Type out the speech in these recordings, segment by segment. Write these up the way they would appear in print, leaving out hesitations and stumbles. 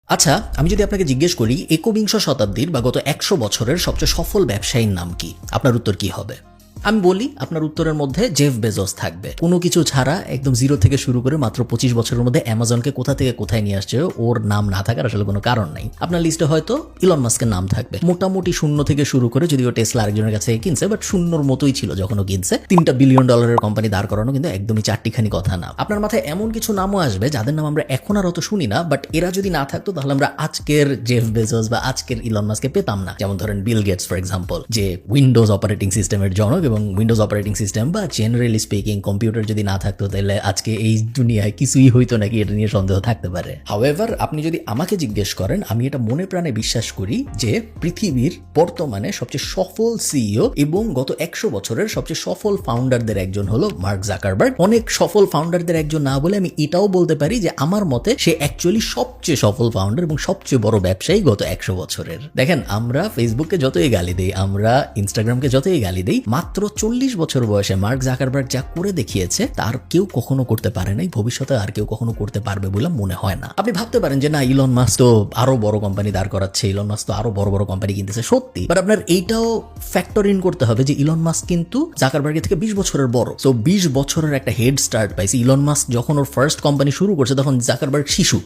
আচ্ছা, আমি যদি আপনাকে জিজ্ঞেস করি একবিংশ শতাব্দীর বা গত 100 বছরের সবচেয়ে সফল ব্যবসায়ীর নাম কি, আপনার উত্তর কি হবে? আমি বলি আপনার উত্তরের মধ্যে জেফ বেজোস থাকবে। কোনো কিছু ছাড়া একদম জিরো থেকে শুরু করে মাত্র 25 বছরের মধ্যে অ্যামাজনকে কোথা থেকে কোথায় নিয়ে আসছে ওর নাম না থাকার আসলে কোনো কারণ নাই। আপনার লিস্টে হয়তো ইলন মাস্কের নাম থাকবে। মোটামুটি শূন্য থেকে শুরু করে, যদিও টেসলা আরেকজনের কাছে কিনছে, বাট শূন্যর মতোই ছিল যখন ও কিনছে। $3 বিলিয়ন কোম্পানি দাঁড় করানো কিন্তু একদমই চারটিখানি কথা না। আপনার মাথায় এমন কিছু নামও আসবে যাদের নাম আমরা এখন আর অত শুনি না, বাট এরা যদি না থাকতো তাহলে আমরা আজকের জেফ বেজোস বা আজকের ইলন মাস্ককে পেতাম না। যেমন ধরেন বিল গেটস ফর এক্সাম্পল, যে উইন্ডোজ অপারেটিং সিস্টেমের জনক, এবং উইন্ডোজ অপারেটিং সিস্টেম বা জেনারেলি স্পিকিং কম্পিউটার যদি না থাকতো তাহলে আজকে এই দুনিয়ায় কিছুই হইতো নাকি, এটা নিয়ে সন্দেহ থাকতে পারে। হাউএভার, আপনি যদি আমাকে জিজ্ঞেস করেন, আমি এটা মনে প্রাণে বিশ্বাস করি যে পৃথিবীর বর্তমানে সবচেয়ে সফল সিইও এবং গত 100 বছরের সবচেয়ে সফল ফাউন্ডারদের একজন হলো মার্ক জাকারবার্গ। অনেক সফল ফাউন্ডারদের একজন না বলে আমি এটাও বলতে পারি যে আমার মতে সে অ্যাকচুয়ালি সবচেয়ে সফল ফাউন্ডার এবং সবচেয়ে বড় ব্যবসায়ী গত 100 বছরের। দেখেন, আমরা ফেসবুককে যতই গালি দেই, আমরা ইনস্টাগ্রামকে যতই গালি দেই, মাত্র 40 বছর বয়সে মার্ক জাকারবার্গ যা করে দেখিয়েছে তার কেউ কখনো করতে পারে নাই, ভবিষ্যতে আর কেউ কখনো করতে পারবে বলে মনে হয় না। আপনি ভাবতে পারেন যে না, ইলন মাস্ক তো আরো বড় কোম্পানি দাঁড় করাচ্ছে, ইলন মাস্ক তো আরো বড় বড় কোম্পানি কিনতেছে, সত্যি। বাট আপনার এইটাও ফ্যাক্টর ইন করতে হবে যে ইলন মাস্ক কিন্তু জাকারবার্গের থেকে 20 বছরের বড়। সো 20 বছরের একটা হেড স্টার্ট পাইছে। ইলন মাস্ক যখন ওর ফার্স্ট কোম্পানি শুরু করছে তখন জাকারবার্গ শিশু।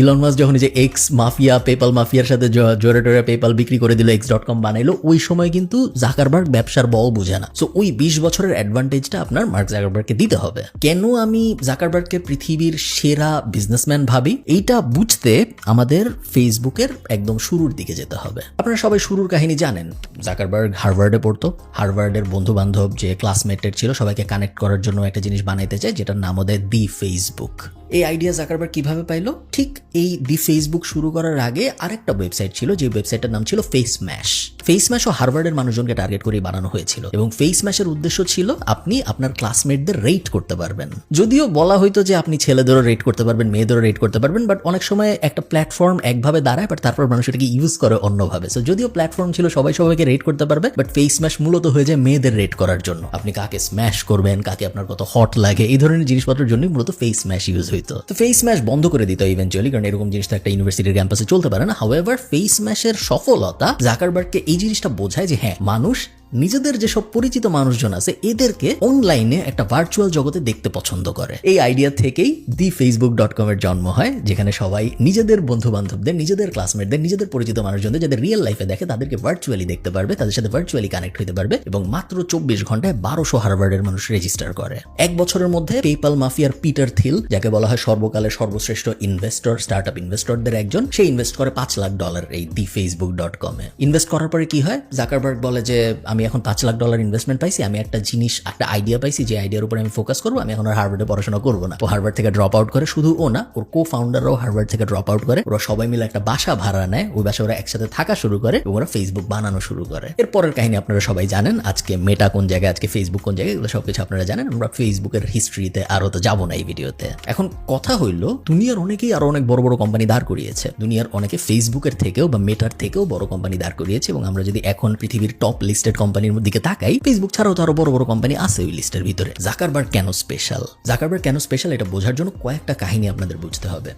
ইলন মাস্ক যখন যে এক্স মাফিয়া, পেপাল মাফিয়ার সাথে জোরে টোরে পেপাল বিক্রি করে দিল, x.com বানাইলো, ওই সময় কিন্তু জাকারবার্গ ব্যবসার বও বুঝে না। সো ওই 20 বছরের অ্যাডভান্টেজটা আপনার মার্ক জাকারবার্গকে দিতে হবে। কেন আমি জাকারবার্গকে পৃথিবীর সেরা বিজনেসম্যান ভাবি, এইটা বুঝতে আমাদের ফেসবুকের একদম শুরুর দিকে যেতে হবে। আপনারা সবাই শুরুর কাহিনী জানেন। জাকারবার্গ হার্ভার্ডে পড়তো। হার্ভার্ডের বন্ধু বান্ধব যে ক্লাসমেটের ছিল সবাইকে কানেক্ট করার জন্য একটা জিনিস বানাইতে চায়, যেটার নাম ওদের দি ফেসবুক। এই আইডিয়া জাকারবার্গ কিভাবে পাইলো? ঠিক এই দি ফেসবুক শুরু করার আগে আরেকটা ওয়েবসাইট ছিল, যে ওয়েবসাইটটার নাম ছিল ফেসম্যাশ। ফেসম্যাশও হার্ভার্ডের মানুষজনকে টার্গেট করে বানানো হয়েছিল, এবং ফেসম্যাশের উদ্দেশ্য ছিল আপনি আপনার ক্লাসমেটদের রেট করতে পারবেন। যদিও বলা হয়তো যে আপনি ছেলেদেরও রেট করতে পারবেন, মেয়েদেরও রেট করতে পারবেন, বাট অনেক সময় একটা প্ল্যাটফর্ম একভাবে দাঁড়ায়, বাট তারপর মানুষ এটাকে ইউজ করে অন্যভাবে। সো যদিও প্ল্যাটফর্ম ছিল সবাই সবাইকে রেট করতে পারবে, বাট ফেসম্যাশ মূলত হয়ে যায় মেয়েদের রেট করার জন্য। আপনি কাকে স্ম্যাশ করবেন, কাকে আপনার কত হট লাগে, এই ধরনের জিনিসপত্রের জন্যই মূলত ফেসম্যাশ ইউজ হইতো। তো ফেসম্যাশ বন্ধ করে দিত ইভেন্চুয়ালি, কারণ এরকম জিনিসটা একটা ইউনিভার্সিটির ক্যাম্পাসে চলতে পারে না। হাউএভার, ফেসম্যাশের সফলতা জাকারবার্গকে এই জিনিসটা বোঝায় যে হ্যাঁ, মানুষ নিজেদের যেসব পরিচিত মানুষজন আছে এদেরকে অনলাইনে একটা ভার্চুয়াল জগতে দেখতে পছন্দ করে। এই আইডিয়া থেকেই দি facebook.com এর জন্ম হয়, যেখানে সবাই নিজেদের বন্ধু বান্ধবদের, নিজেদের ক্লাসমেটদের, নিজেদের পরিচিত মানুষজনদের যাদের রিয়েল লাইফে দেখে তাদেরকে ভার্চুয়ালি দেখতে পারবে, তাদের সাথে ভার্চুয়ালি কানেক্ট হতে পারবে, এবং মাত্র 24 ঘন্টায় 1200 হার্ভার্ডের মানুষ রেজিস্টার করে। এক বছরের মধ্যে পেপাল মাফিয়ার পিটার থিল, যাকে বলা হয় সর্বকালের সর্বশ্রেষ্ঠ ইনভেস্টর, স্টার্টআপ ইনভেস্টরদের একজন, সে ইনভেস্ট করে $5 লাখ এই দি facebook.com এ। ইনভেস্ট করার পরে কি হয়? জাকারবার্গ বলে যে আমি এখন $5 লাখ ইনভেস্টমেন্ট পাইছি, আমি একটা জিনিস, একটা আইডিয়া পাইছি, যে আইডিয়ার উপরে আমি ফোকাস করবো, আমি এখন আর হার্ভার্ডে পড়াশোনা করবো না। ও হার্ভার্ড থেকে ড্রপ আউট করে। শুধু ও না, ওর কো ফাউন্ডাররাও হার্ভার্ড থেকে ড্রপ আউট করে। ওরা সবাই মিলে একটা বাসা ভাড়া নেয়, ওই বাসা ওরা একসাথে থাকা শুরু করে এবং ওরা ফেসবুক বানানো শুরু করে। এর পরের কাহিনী আপনারা সবাই জানেন। আজকে মেটা কোন জায়গায়, আজকে ফেসবুক কোন জায়গায়, এগুলো সবকিছু আপনারা জানেন। আমরা ফেসবুকের হিস্ট্রিতে আরো তো যাবো না এই ভিডিওতে। এখন কথা হইলো, দুনিয়ার অনেকেই আরো অনেক বড় বড় কোম্পানি দাঁড় করিয়েছে। দুনিয়ার অনেকে ফেসবুকের থেকেও বা মেটার থেকেও বড় কোম্পানি দাঁড় করিয়েছে, এবং আমরা যদি এখন পৃথিবীর টপ লিস্টেড কোম্পানির দিকে তাকাই, ফেসবুক ছাড়াও তো আরো বড় বড় কোম্পানি আছে ওই লিস্টের ভিতরে। জাকারবার্গ কেন স্পেশাল? জাকারবার্গ কেন স্পেশাল এটা বোঝার জন্য কয়েকটা কাহিনী আপনাদের বুঝতে হবে।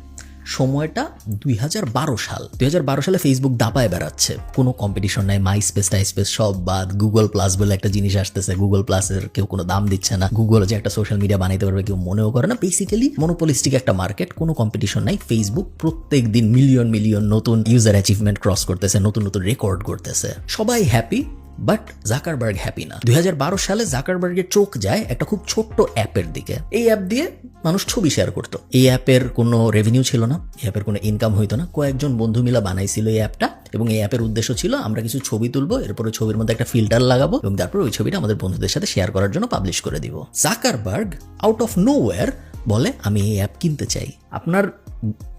সময়টা 2012 সাল। 2012 সালে ফেসবুক দাপায় বেড়াচ্ছে, কোনো কম্পিটিশন নাই, মাইস্পেস টাইস্পেস সব বাদ। গুগল প্লাস বলে একটা জিনিস আসতেছে, গুগল প্লাসের কেউ কোনো দাম দিচ্ছে না। গুগল যে একটা সোশ্যাল মিডিয়া বানাইতে পারবে কেউ মনেও করে না। বেসিক্যালি মনোপলিস্টিক একটা মার্কেট, কোনো কম্পিটিশন নাই। ফেসবুক প্রত্যেক দিন মিলিয়ন মিলিয়ন নতুন ইউজার অ্যাচিভমেন্ট ক্রস করতেছে, নতুন নতুন রেকর্ড করতেছে, সবাই হ্যাপি। বাট জাকারবার্গ হ্যাপি না। 2012 সালে জাকারবার্গের চোখ যায় একটা খুব ছোট্ট অ্যাপের দিকে। এই অ্যাপ দিয়ে মানুষ ছবি শেয়ার করতো। এই অ্যাপের কোনো রেভিনিউ ছিল না, এই অ্যাপের কোনো ইনকাম হইতো না। কয়েকজন বন্ধু মিলা বানাইছিল এই অ্যাপটা, এবং এই অ্যাপের উদ্দেশ্য ছিল আমরা কিছু ছবি তুলবো, এরপরে ছবির মধ্যে একটা ফিল্টার লাগাবো, এবং তারপর ওই ছবিটা আমাদের বন্ধুদের সাথে শেয়ার করার জন্য পাবলিশ করে দিব। জাকারবার্গ আউট অফ নোওয়্যার বলে আমি এই অ্যাপ কিনতে চাই। আপনার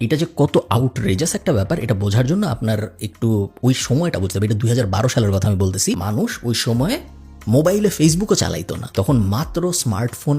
এটা যে কত আউটরেজাস একটা ব্যাপার, এটা বোঝার জন্য আপনার একটু ওই সময়টা বুঝতে হবে। এটা 2012 সালের কথা আমি বলতেছি। মানুষ ওই সময়ে মোবাইলে ফেসবুকও চালাইতো না, তখন মাত্র স্মার্টফোন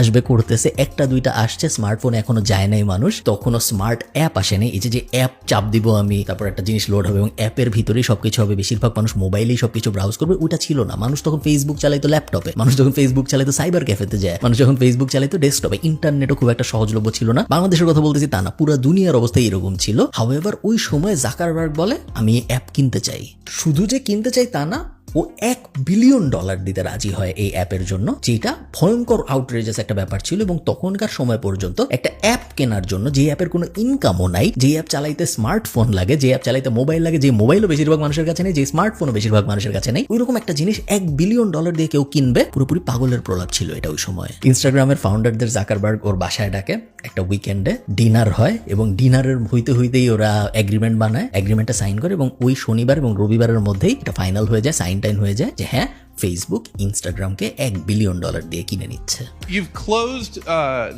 আসবে করতেছে, একটা দুইটা আসছে, স্মার্টফোন এখনো যায় নাই মানুষ, তখনও স্মার্ট অ্যাপ আসে নাই। এই যে অ্যাপ চাপ দিব আমি, তারপর একটা জিনিস লোড হবে এবং অ্যাপের ভিতরেই সবকিছু হবে, বেশিরভাগ মানুষ মোবাইলেই সবকিছু ব্রাউজ করবে, ওটা ছিল না। মানুষ তখন ফেসবুক চালাইতো ল্যাপটপে, মানুষ যখন ফেসবুক চালাইতো সাইবার ক্যাফেতে যায়, মানুষ যখন ফেসবুক চালাইতো ডেস্কটপে, ইন্টারনেটও খুব একটা সহজলভ্য ছিল না। বাংলাদেশের কথা বলতেছি তা না, পুরো দুনিয়ার অবস্থা এরকম ছিল। হাউএভার ওই সময় জাকারবার্গ বলে আমি এই অ্যাপ কিনতে চাই। শুধু যে কিনতে চাই তা না, ও $1 বিলিয়ন দিতে রাজি হয় এই অ্যাপের জন্য, যেটা ভয়ঙ্কর আউটরেজাস একটা ব্যাপার ছিল। এবং তখনকার সময় পর্যন্ত একটা অ্যাপ কেনার জন্য, যে অ্যাপের কোনো ইনকামও নাই, যে অ্যাপ চালাইতে স্মার্টফোন লাগে, যে অ্যাপ চালাইতে মোবাইল লাগে, যে মোবাইলও বেশিরভাগ মানুষের কাছে নেই, যে স্মার্টফোনও বেশিরভাগ মানুষের কাছে নেই, ওইরকম একটা জিনিস $1 বিলিয়ন দিয়ে কেউ কিনবে, পুরোপুরি পাগলের প্রলাপ ছিল এটা ওই সময়। ইনস্টাগ্রামের ফাউন্ডারদের জাকারবার্গ ওর বাসায় ডাকে, একটা উইকেন্ডে ডিনার হয় এবং ডিনারের হইতেই ওরা এগ্রিমেন্ট বানায়, এগ্রিমেন্টটা সাইন করে এবং ওই শনিবার এবং রবিবারের মধ্যেই এটা ফাইনাল হয়ে যায়, সাইন টাইন হয়ে যায় যে হ্যাঁ ফেসবুক ইনস্টাগ্রামকে $1 বিলিয়ন দিয়ে কিনে নিচ্ছে। You've closed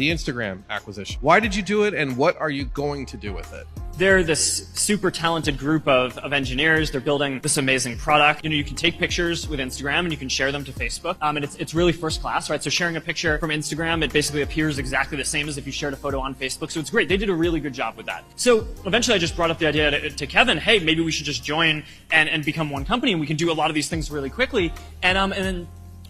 the Instagram acquisition. Why did you do it, and what are you going to do with it? They're this super talented group of engineers. They're building this amazing product. You know, you can take pictures with Instagram and you can share them to Facebook. And it's really first class, right? So sharing a picture from Instagram, it basically appears exactly the same as if you shared a photo on Facebook. So it's great. They did a really good job with that. So eventually I just brought up the idea to Kevin, hey, maybe we should just join and become one company and we can do a lot of these things really quickly. And then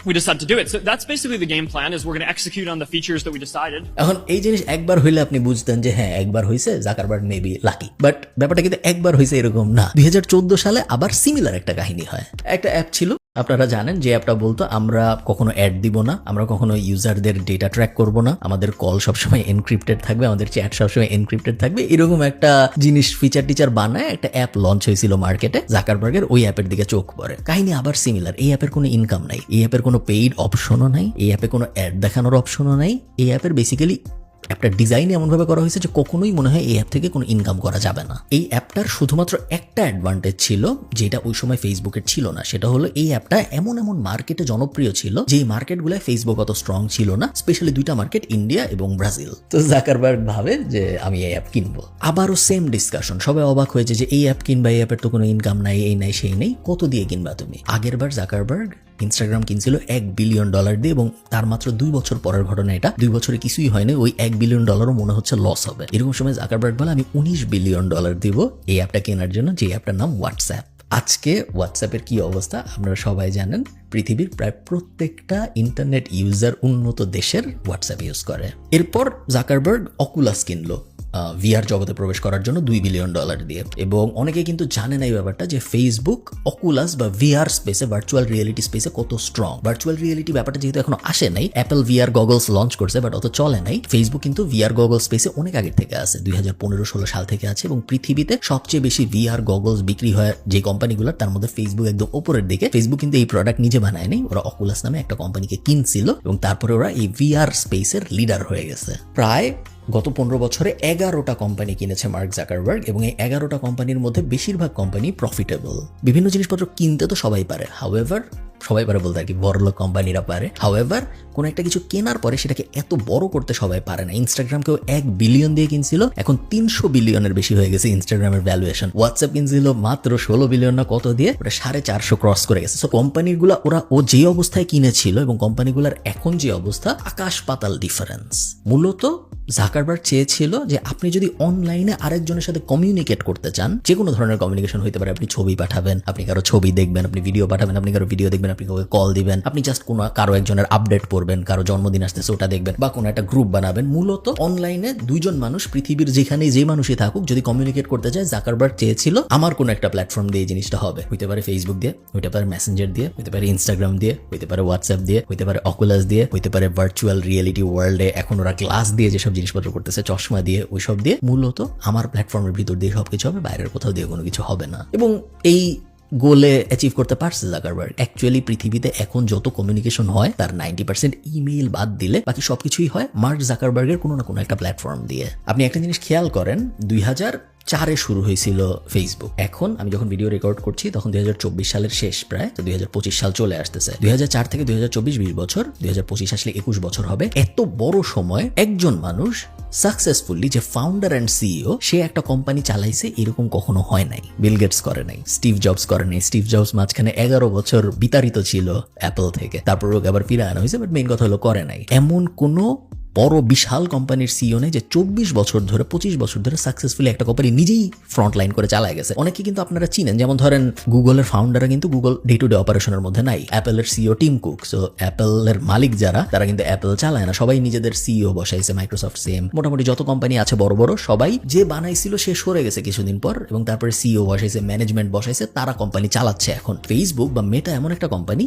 we decided to do it. So that's basically the game plan, is we're going to execute on the features that we decided. এখন এই জিনিস একবার হইলে আপনি বুঝতেন যে হ্যাঁ একবার হইছে, জাকারবার্গ মেবি লাকি, বাট ব্যাপারটা কিন্তু একবার হইছে এরকম না। 2014 সালে আবার সিমিলার একটা কাহিনী হয়। একটা অ্যাপ ছিল, আপনারা জানেন, যে অ্যাপটা বলতো আমরা কখনো অ্যাড দিব না, আমরা কখনো ইউজারদের ডেটা ট্র্যাক করব না, আমাদের কল সবসময় এনক্রিপ্টেড থাকবে, আমাদের চ্যাট সবসময় এনক্রিপ্টেড থাকবে, এরকম একটা জিনিস ফিচার টিচার বানায় একটা অ্যাপ লঞ্চ হয়েছিল মার্কেটে। জাকারবার্গের ওই অ্যাপের দিকে চোখ পড়ে। কাহিনী আবার সিমিলার। এই অ্যাপের কোনো ইনকাম নাই, এই অ্যাপের কোনো পেইড অপশনও নাই, এই অ্যাপে কোনো অ্যাড দেখানোর অপশনও নাই। এই অ্যাপের বেসিক্যালি অ্যাপটা ডিজাইন এমনভাবে করা হয়েছে যে কখনোই মনে হয় এই অ্যাপ থেকে কোনো ইনকাম করা যাবে না। এই অ্যাপটার শুধুমাত্র একটা অ্যাডভান্টেজ ছিল, যেটা ওই সময় ফেসবুকের ছিল না, সেটা হলো এই অ্যাপটা এমন মার্কেটে জনপ্রিয় ছিল যে মার্কেটগুলোয় ফেসবুক অত স্ট্রং ছিল না, স্পেশালি দুইটা মার্কেট, ইন্ডিয়া এবং ব্রাজিল। তো জাকারবার্গ ভাবে যে আমি এই অ্যাপ কিনবো। আবারও সেম ডিসকাশন, সবাই অবাক হয়েছে যে এই অ্যাপ কিনবা, এই অ্যাপের তো কোনো ইনকাম নাই, এই নাই সেই নেই, কত দিয়ে কিনবা তুমি? আগের বার জাকারবার্গ ইনস্টাগ্রাম কিনছিল $1 বিলিয়ন দিয়ে, এবং তার মাত্র 2 বছর পরের ঘটনা এটা। 2 বছরে কিছুই হয়নি, ওই $1 বিলিয়ন মনে হচ্ছে লস হবে। এরকম সময় জাকারবার্গ বলে আমি $19 বিলিয়ন দিব এই অ্যাপটা কেনার জন্য, যে অ্যাপটার নাম হোয়াটসঅ্যাপ। আজকে হোয়াটসঅ্যাপের কি অবস্থা আপনারা সবাই জানেন। পৃথিবীর প্রায় প্রত্যেকটা ইন্টারনেট ইউজার উন্নত দেশের হোয়াটসঅ্যাপ ইউজ করে। এরপর জাকারবার্গ অকুলাস কিনলো ভিআর জগতে প্রবেশ করার জন্য $2 বিলিয়ন দিয়ে। এবং অনেকে কিন্তু জানে না এই ব্যাপারটা যে ফেসবুক অকুলাস বা ভিআর স্পেসে, ভার্চুয়াল রিয়েলিটি স্পেসে কত স্ট্রং। ভার্চুয়াল রিয়েলিটি ব্যাপারটা যেহেতু এখনো আসে নাই, অ্যাপল ভিআর গগলস লঞ্চ করছে বাট অত চলে নাই। ফেসবুক কিন্তু ভিআর গগল স্পেসে অনেক আগে থেকে আছে, 2015-16 সাল থেকে আছে। এবং পৃথিবীতে সবচেয়ে বেশি ভিআর গগলস বিক্রি হয় যে কোম্পানিগুলোর, তার মধ্যে ফেসবুক একদম উপরের দিকে। ফেসবুক কিন্তু এই প্রোডাক্ট নিজে বানায় নাই, ওরা অকুলাস নামে একটা কোম্পানিকে কিনছিল এবং তারপরে ওরা এই ভিআর স্পেসের লিডার হয়ে গেছে। প্রায় গত 15 বছরে 11টা কোম্পানি কিনেছে মার্ক জাকারবার্গ, এবং এই 11টা কোম্পানির মধ্যে বেশিরভাগ কোম্পানি প্রফিটেবল। বিভিন্ন জিনিসপত্র কিনতে তো সবাই পারে, হাউএভার সবাই পারে বলতে আর কি, বড়লোক কোম্পানিরা পারে। হাউএভার কোনো একটা কিছু কেনার পরে সেটাকে এত বড় করতে সবাই পারে না। ইনস্টাগ্রামকেও $1 বিলিয়ন দিয়ে কিনছিল, এখন $300 বিলিয়নের বেশি হয়ে গেছে ইনস্টাগ্রামের ভ্যালুয়েশন। হোয়াটসঅ্যাপ কিনছিল মাত্র $16 বিলিয়ন না কত দিয়ে, ওটা 450 ক্রস করে গেছে। সো কোম্পানিগুলো ও যে অবস্থায় কিনেছিল এবং কোম্পানিগুলোর এখন যে অবস্থা, আকাশ পাতাল ডিফারেন্স। মূলত জাকারবার্গ চেয়েছিল যে আপনি যদি অনলাইনে আরেকজনের সাথে কমিউনিকেট করতে চান, যে কোনো ধরনের কমিউনিকেশন হতে পারে, আপনি ছবি পাঠাবেন, আপনি কারো ছবি দেখবেন, আপনি ভিডিও পাঠাবেন, আপনি কারো ভিডিও দেখবেন, আপনি কাউকে কল দিবেন, আপনি জাস্ট কোনো কারো একজনের আপডেট পড়বেন, কারো জন্মদিন আসতেছে ওটা দেখবেন, বা কোনো একটা গ্রুপ বানাবেন। মূলত অনলাইনে দুইজন মানুষ পৃথিবীর যেখানে যে মানুষই থাকুক যদি কমিউনিকেট করতে চায়, জাকারবার্গ চেয়েছিল আমার কোনো একটা প্ল্যাটফর্ম দিয়ে এই জিনিসটা হবে। হইতে পারে ফেসবুক দিয়ে, হইতে পারে মেসেঞ্জার দিয়ে, হইতে পারে ইনস্টাগ্রাম দিয়ে, হইতে পারে হোয়াটসঅ্যাপ দিয়ে, হইতে পারে অকুলাস দিয়ে, হইতে পারে ভার্চুয়াল রিয়েলিটি ওয়ার্ল্ডে এখন ওরা গ্লাস দিয়ে যেসব জিনিসপত্র করতেছে, চশমা দিয়ে, ওইসব দিয়ে। মূলত আমার প্ল্যাটফর্মের ভিতর দিয়ে সবকিছু হবে, বাইরের কোথাও দিয়ে কোনো কিছু হবে না। এবং এই গোলে অ্যাচিভ করতে পারছে জাকারবার্গ। অ্যাকচুয়ালি পৃথিবীতে এখন যত কমিউনিকেশন হয় তার 90% ইমেইল বাদ দিলে বাকি সবকিছুই হয় মার্ক জাকারবার্গের কোনো না কোনো একটা প্ল্যাটফর্ম দিয়ে। আপনি একটা জিনিস খেয়াল করেন, 2004 শুরু হয়েছিল ফেসবুক। এখন আমি যখন ভিডিও রেকর্ড করছি তখন 2024 সালের শেষ প্রায়, তো 2025 সাল চলে আসতেছে। 2004 থেকে 2024 20 বছর, 2025 আসলে 21 বছর হবে। এত বড় সময় একজন মানুষ সাকসেসফুলি যে ফাউন্ডার অ্যান্ড সিইও সে একটা কোম্পানি চালাইছে এরকম কখনো হয় নাই। বিল গেটস করে নাই, স্টিভ জবস করে নাই। স্টিভ জবস মাঝখানে 11 বছর বিতাড়িত ছিল অ্যাপল থেকে, তারপর ওকে আবার ফিরে আনা হয়েছে, বাট মেইন কথা হলো করে নাই। এমন কোনো বড় বিশাল কোম্পানির সিইও নেই যে 24 বছর ধরে 25 বছর ধরে সাকসেসফুলি একটা কোম্পানি নিজেই ফ্রন্ট লাইন করে চালায় গেছে। অনেকে কিন্তু আপনারা চিনেন, যেমন ধরেন গুগলের ফাউন্ডাররা কিন্তু গুগল ডে টু ডে অপারেশনের মধ্যে নাই। অ্যাপেলের সিইও টিম কুক, সো অ্যাপেলের মালিক যারা তারা কিন্তু অ্যাপেল চালায় না, সবাই নিজেদের সিইও বসাইছে। মাইক্রোসফট সেম, মোটামুটি যত কোম্পানি আছে বড় বড় সবাই যে বানাইছিল সে সরে গেছে কিছুদিন পর, এবং তারপরে সিইও বসাইছে, ম্যানেজমেন্ট বসাইছে, তারা কোম্পানি চালাচ্ছে এখন। ফেসবুক বা মেটা এমন একটা কোম্পানি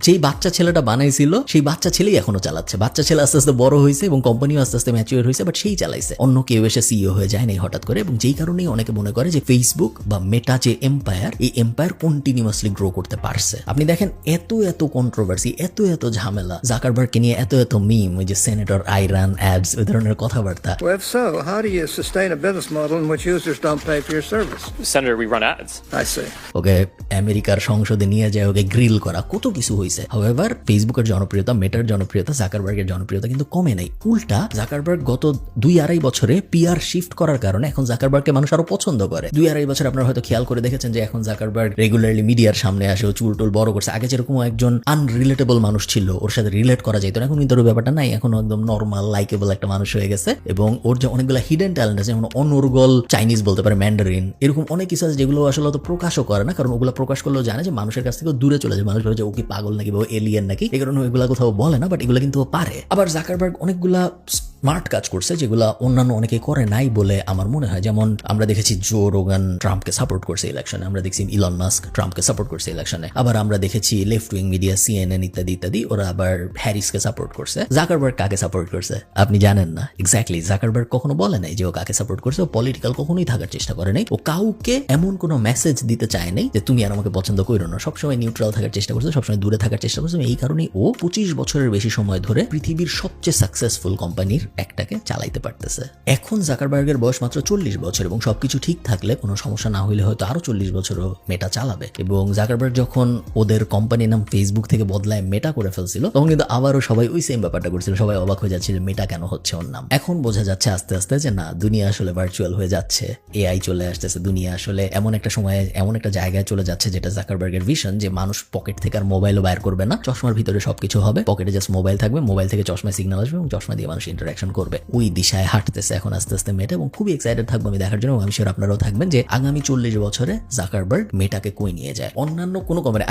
যেই বাচ্চা ছেলেটা বানাইছিল সেই বাচ্চা ছেলেই এখনো চালাচ্ছে। বাচ্চা ছেলে আস্তে আস্তে বড় হয়েছে এবং কোম্পানিও আস্তে আস্তে ম্যাচিওর হয়েছে, বাট সেই চালাইছে, অন্য কেউ এসে সিইও হয়ে যায় নাই হঠাৎ করে। এবং যেই কারণেই অনেকে মনে করে যে ফেসবুক বা মেটা যে এম্পায়ার, এই এম্পায়ার কন্টিনিউয়াসলি গ্রো করতে পারছে। আপনি দেখেন এত কন্ট্রোভার্সি, এত ঝামেলা, জাকারবার্গকে নিয়ে এত মিম, ওই যে সেনেটর আইরান অ্যাডস, ওই ধরনের কথাবার্তা। Well, if so, how do you sustain a business model in which users don't pay for your service? Senator, we run ads. I see. ওকে আমেরিকার সংসদে নিয়ে যায়, ওকে গ্রিল করা, কত কিছু হয়েছে। হাউএভার ফেসবুকের জনপ্রিয়তা, মেটার জনপ্রিয়তা, জাকারবার্গের জনপ্রিয়তা কিন্তু কমে নাই। উল্টা জাকারবার্গ গত 2-2.5 বছরে পিআর শিফট করার কারণে এখন জাকারবার্গকে মানুষ আরো পছন্দ করে। 2-2.5 বছর আপনারা হয়তো খেয়াল করে দেখেছেন যে এখন জাকারবার্গ রেগুলারলি মিডিয়ার সামনে আসে, ও চুল টুল বড় করছে। আগে যেরকম একজন আনরিলেটেবল মানুষ ছিল, ওর সাথে রিলেট করা যেত না, এখন কিন্তু ওর ব্যাপারটা নাই। এখন একদম নর্মাল লাইকেবল একটা মানুষ হয়ে গেছে, এবং ওর যে অনেকগুলো হিডেন ট্যালেন্ট আছে, যেমন অনর্গল চাইনিজ বলতে পারে, ম্যান্ডারিন, এরকম অনেক কিছু আছে যেগুলো আসলে তো প্রকাশও করে না, কারণ ওগুলো প্রকাশ করলেও জানে যে মানুষের কাছ থেকে দূরে চলে যায়। মানুষ ভাবে যে ও কি পাগল নাকি বা এলিয়েন নাকি, এই কারণে ওইগুলা কোথাও বলে না, বাট এগুলো কিন্তু ও পারে। আবার জাকারবার্গ অনেকগুলা স্মার্ট কাজ করছে যেগুলো অন্যান্য অনেকে করে নাই বলে আমার মনে হয়। যেমন আমরা দেখেছি জো রোগান ট্রাম্পকে সাপোর্ট করছে ইলেকশনে, আমরা দেখছি ইলন মাস্ক ট্রাম্পকে সাপোর্ট করছে ইলেকশনে, আবার আমরা দেখেছি লেফট উইং মিডিয়া সিএনএন ইত্যাদি ইত্যাদি ওরা আবার হ্যারিসকে সাপোর্ট করছে। জাকারবার্গ কাকে সাপোর্ট করছে আপনি জানেন না? এক্স্যাক্টলি, জাকারবার্গ কখনো বলে নাই যে ও কাকে সাপোর্ট করছে। ও পলিটিক্যাল কখনোই থাকার চেষ্টা করে নাই। ও কাউকে এমন কোনো মেসেজ দিতে চায় নাই যে তুমি আর আমাকে পছন্দ করো না। সবসময় নিউট্রাল থাকার চেষ্টা করছে, সবসময় দূরে থাকার চেষ্টা করছে। এই কারণেই ও 25 বছরের বেশি সময় ধরে পৃথিবীর সবচেয়ে সাকসেসফুল কোম্পানির একটাকে চালাইতে পারতেছে। এখন জাকারবার্গের বয়স মাত্র 40 বছর, এবং সবকিছু ঠিক থাকলে, কোনো সমস্যা না হইলে হয়তো আরো 40 বছরও মেটা চালাবে। এবং জাকারবার্গ যখন ওদের কোম্পানির নাম ফেসবুক থেকে বদলায় মেটা করে ফেলছিল, তখন কিন্তু আবারও সবাই ওই সেম ব্যাপারটা করছিল। সবাই অবাক হয়ে যাচ্ছিল মেটা কেন হচ্ছে ওর নাম। এখন বোঝা যাচ্ছে আস্তে আস্তে যে না, দুনিয়া আসলে ভার্চুয়াল হয়ে যাচ্ছে, এআই চলে আসতেছে, দুনিয়া আসলে এমন একটা সময়ে এমন একটা জায়গায় চলে যাচ্ছে যেটা জাকারবার্গের ভিশন, যে মানুষ পকেট থেকে আর মোবাইলও বাইর করবে না, চশমার ভিতরে সবকিছু হবে, পকেটে জাস্ট মোবাইল থাকবে, মোবাইল থেকে চশমায় সিগন্যাল আসবে এবং চশমা দিয়ে মানুষ ইন্টারাকশন করবে। ওই দিশায় হাঁটতেছে এখন আস্তে আস্তে মেটা, এবং খুবই এক্সাইটেড থাকবো আমি দেখার জন্য। আমি শিওর আপনারাও থাকবেন যে আগামী 40 বছরে জাকারবার্গ মেটাকে কই নিয়ে যায়। অন্যান্য কোনো কোম্পানি,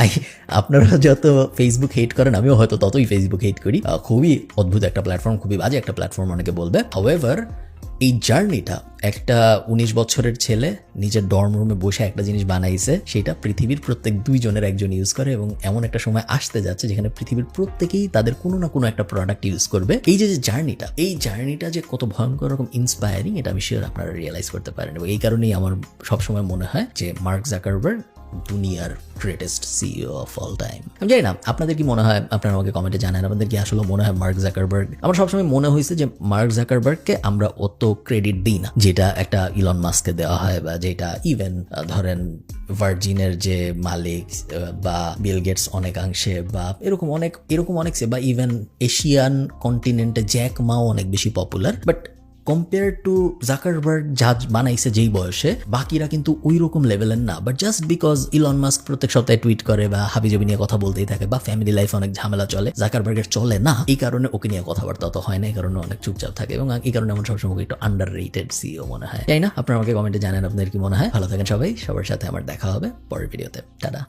আপনারা যত ফেসবুক হেট করেন আমিও হয়তো ততই ফেসবুক হেট করি। খুবই অদ্ভুত একটা প্ল্যাটফর্ম, খুবই বাজে একটা প্ল্যাটফর্ম অনেকে বলবে। হাউএভার এই জার্নিটা একটা 19 বছরের ছেলে নিজের ডর্ম রুমে বসে একটা জিনিস বানাইছে, সেটা পৃথিবীর প্রত্যেক 2 জনের একজন ইউজ করে, এবং এমন একটা সময় আসতে যাচ্ছে যেখানে পৃথিবীর প্রত্যেকেই তাদের কোনো না কোনো একটা প্রোডাক্ট ইউজ করবে। এই যে জার্নিটা, এই জার্নিটা যে কত ভয়ঙ্কর রকম ইন্সপায়ারিং, এটা আমি শিওর আপনারা রিয়েলাইজ করতে পারেন। এবং এই কারণেই আমার সবসময় মনে হয় যে মার্ক জাকারবার্গ দুনিয়ার greatest CEO of all time. আমি জানি না আপনাদের কি মনে হয়, আপনারা আমাকে কমেন্টে জানান আপনাদের কি আসলে মনে হয় মার্ক জাকারবার্গ। আমার সবসময় মনে হয়েছে যে মার্ক জাকারবার্গকে আমরা অত ক্রেডিট দিই না যেটা একটা ইলন মাস্ককে দেওয়া হয়, বা যেটা ইভেন ধরেন ভার্জিনের যে মালিক বা বিল গেটস অনেকাংশে, বা এরকম অনেক বা ইভেন এশিয়ান কন্টিনেন্টে জ্যাক মাও অনেক বেশি popular. But compare to Zuckerberg যা বানাইছে যেই বয়সে, বাকিরা কিন্তু ওই রকম লেভেলের না। But just because Elon Musk প্রত্যেক সপ্তাহে টুইট করে বা হাবিজাবি নিয়ে কথা বলতেই থাকে, বা ফ্যামিলি লাইফ অনেক ঝামেলা চলে, জাকারবার্গের চলে না, এই কারণে ওকে নিয়ে কথাবার্তা অত হয় না, এই কারণে অনেক চুপচাপ থাকে, এবং এই কারণে আমার সবসময় একটু আন্ডার রেটেড সিইও মনে হয়। তাই না? আপনারা আমাকে কমেন্টে জানেন আপনাদের কি মনে হয়। ভালো থাকেন সবাই, সবার সাথে আমার দেখা হবে পরের ভিডিওতে। টাটা।